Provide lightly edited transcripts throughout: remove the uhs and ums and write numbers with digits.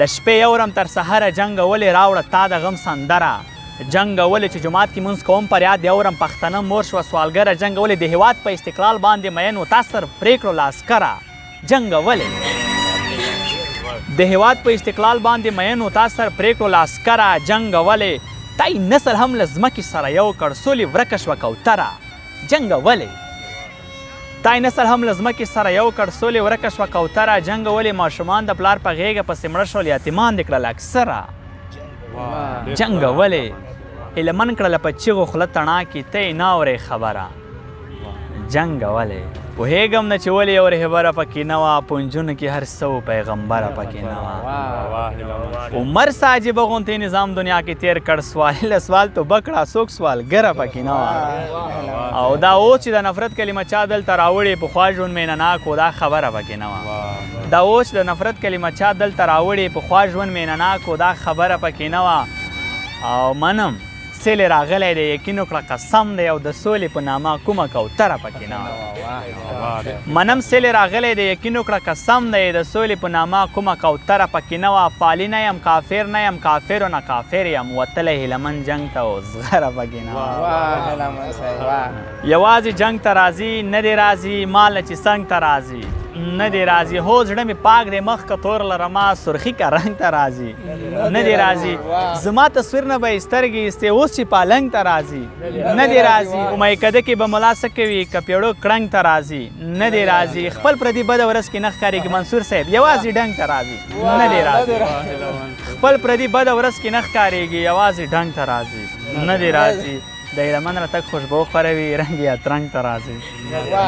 له شپې اورم تر سهره جنګ ولې راوړه تا د غم سندره جنګ ولې چې جومات کې مونځ کوم پر یاد اورم پښتنه مور شوه سوالګره جنګ ولې د هېواد په استقلال باندې مین و تا سر پرې کړو لاسکره جنګ ولې د هېواد په استقلال باندې مین و تا سر پرې کړو لاسکره جنګ ولې تای نسل هم له ځمکې سره یو کړ سولې ورکه شوه کوتره جنګ ولې تای نسل هم له ځمکې سره یو کړ سولې ورکه شوه کوتره جنګ ولې ماشومان د پلار په غېږه پسې مړه شول یتیمان دې کړل اکثره جنګ ولې هیلهمن کړله په چیغو خوله تڼاکې ته یې نه اورې خبره جنګ ولې پوهېږم نه چې ولې یو رهبره پکې نه وه په نجونو کې هر څه پیغمبره پکې نه وه عمر صاحب غوندې نظام دنیا کې تیر کړ سوال سوال تو بکړه څوک سوالګره پکې نه وه او دا اوس چې د نفرت کلمه چا دلته راوړې پخوا ژوند مینه ناک و دا خبره پکې نه وه دا اوس چې د نفرت کلمه چا دلته راوړې پخوا ژوند مینه ناک و دا خبره پکې نه وه او منم سیلې راغلی دی یقین وکړه قسم دی او د سولې په نامه کومه کوتره پکې نه وه منم سیلې راغلی دی یقین وکړه قسم دی د سولې په نامه کومه کوتره پکې نه وه فالي نه یم کافر نه یم کافر و نه کافر یم وتلی هیلهمن جنګ ته و زغره پکې نه وه یوازې جنګ ته راځي نه دی راځي مال چې څنګ ته راځي نه دی راځي هو زړه مې پاک دی مخ که تور لرمه سرخي که رنګ ته راځي نه دی راځي زما تصویر نه به یې سترګې ایستې اوس چې پالنګ ته راځي نه دی راځي امیکده کې به ملا څه کوي که پیړو کړنګ ته راځي نه دی راځي خپل پردي بده ورځ کې نه ښکارېږي منصور صاحب یوازې ډنګ ته راځي نه دی راځي خپل پردي بده ورځ کې نه ښکارېږي یوازې ډنګ ته راځي نه دی راځي د هیلهمن راتګ خوشبو خوروي رنګ یا ترنګ ته راځي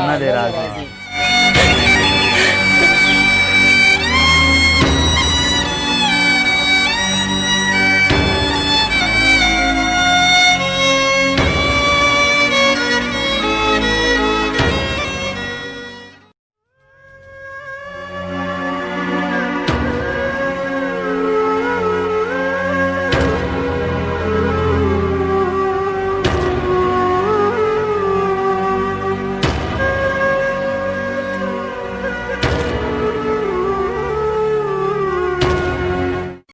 نه دی راځي